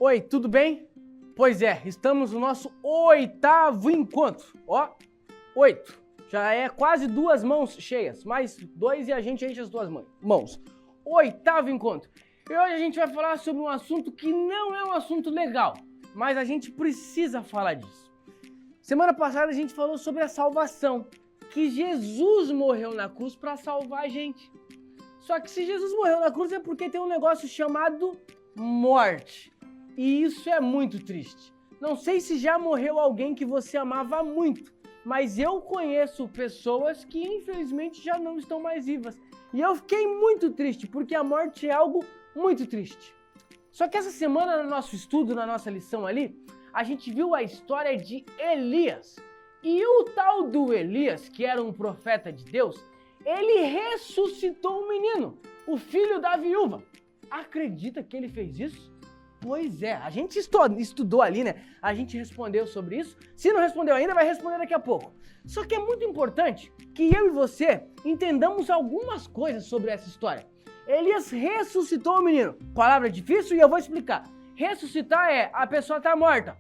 Oi, tudo bem? Pois é, estamos no nosso 8º encontro. Ó, 8. Já é quase 2 mãos cheias, mais 2 e a gente enche as 2 mãos. 8º encontro. E hoje a gente vai falar sobre um assunto que não é um assunto legal, mas a gente precisa falar disso. Semana passada a gente falou sobre a salvação, que Jesus morreu na cruz para salvar a gente. Só que se Jesus morreu na cruz é porque tem um negócio chamado morte. E isso é muito triste. Não sei se já morreu alguém que você amava muito, mas eu conheço pessoas que infelizmente já não estão mais vivas. E eu fiquei muito triste, porque a morte é algo muito triste. Só que essa semana no nosso estudo, na nossa lição ali, a gente viu a história de Elias. E o tal do Elias, que era um profeta de Deus, ele ressuscitou um menino, o filho da viúva. Acredita que ele fez isso? Pois é, a gente estudou ali, né? A gente respondeu sobre isso. Se não respondeu ainda, vai responder daqui a pouco. Só que é muito importante que eu e você entendamos algumas coisas sobre essa história. Elias ressuscitou o menino. Palavra difícil e eu vou explicar. Ressuscitar é a pessoa tá morta.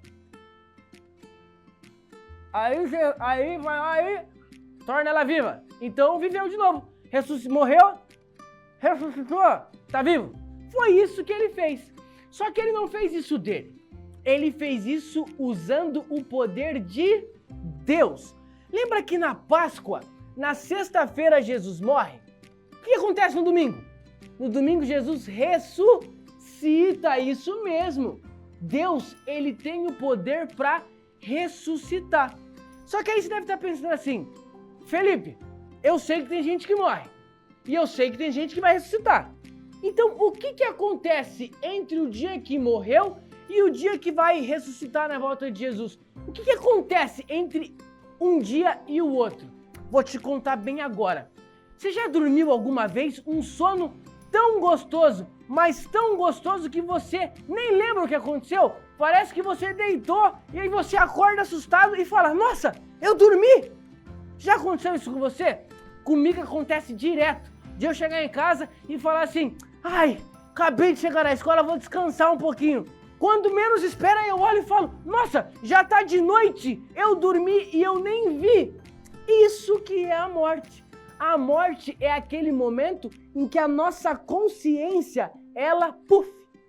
Aí vai lá e torna ela viva. Então viveu de novo. Morreu, ressuscitou, tá vivo. Foi isso que ele fez. Só que ele não fez isso dele. Ele fez isso usando o poder de Deus. Lembra que na Páscoa, na sexta-feira, Jesus morre? O que acontece no domingo? No domingo, Jesus ressuscita, isso mesmo. Deus, ele tem o poder para ressuscitar. Só que aí você deve estar pensando assim, Felipe, eu sei que tem gente que morre. E eu sei que tem gente que vai ressuscitar. Então, o que acontece entre o dia que morreu e o dia que vai ressuscitar na volta de Jesus? O que acontece entre um dia e o outro? Vou te contar bem agora. Você já dormiu alguma vez um sono tão gostoso, mas tão gostoso que você nem lembra o que aconteceu? Parece que você deitou e aí você acorda assustado e fala, nossa, eu dormi! Já aconteceu isso com você? Comigo acontece direto. De eu chegar em casa e falar assim, ai, acabei de chegar na escola, vou descansar um pouquinho. Quando menos espera, eu olho e falo, nossa, já tá de noite, eu dormi e eu nem vi. Isso que é a morte. A morte é aquele momento em que a nossa consciência, ela,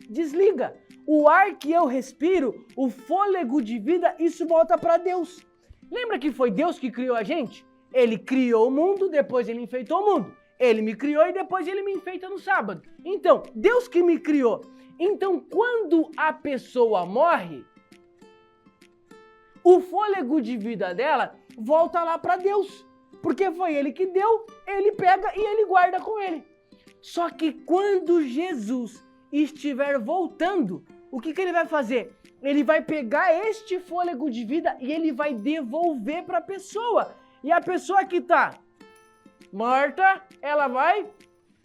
desliga. O ar que eu respiro, o fôlego de vida, isso volta para Deus. Lembra que foi Deus que criou a gente? Ele criou o mundo, depois ele enfeitou o mundo. Ele me criou e depois ele me enfeita no sábado. Então, Deus que me criou. Então, quando a pessoa morre, o fôlego de vida dela volta lá para Deus. Porque foi ele que deu, ele pega e ele guarda com ele. Só que quando Jesus estiver voltando, o que ele vai fazer? Ele vai pegar este fôlego de vida e ele vai devolver para a pessoa. E a pessoa que está morta, ela vai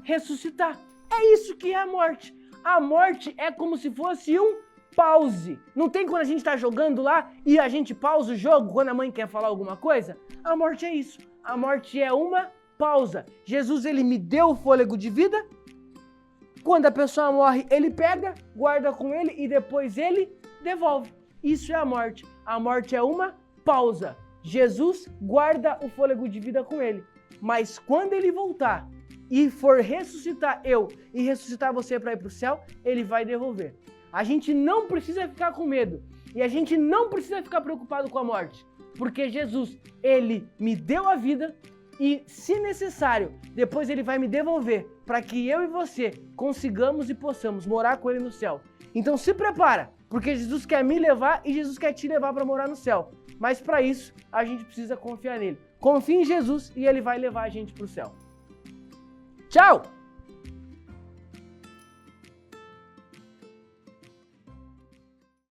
ressuscitar. É isso que é a morte. A morte é como se fosse um pause. Não tem quando a gente está jogando lá e a gente pausa o jogo quando a mãe quer falar alguma coisa? A morte é isso. A morte é uma pausa. Jesus, ele me deu o fôlego de vida. Quando a pessoa morre, ele pega, guarda com ele e depois ele devolve. Isso é a morte. A morte é uma pausa. Jesus guarda o fôlego de vida com ele. Mas quando ele voltar e for ressuscitar eu e ressuscitar você para ir para o céu, ele vai devolver. A gente não precisa ficar com medo e a gente não precisa ficar preocupado com a morte, porque Jesus, ele me deu a vida e, se necessário, depois ele vai me devolver para que eu e você consigamos e possamos morar com ele no céu. Então se prepara, porque Jesus quer me levar e Jesus quer te levar para morar no céu. Mas para isso, a gente precisa confiar nele. Confie em Jesus e ele vai levar a gente para o céu. Tchau!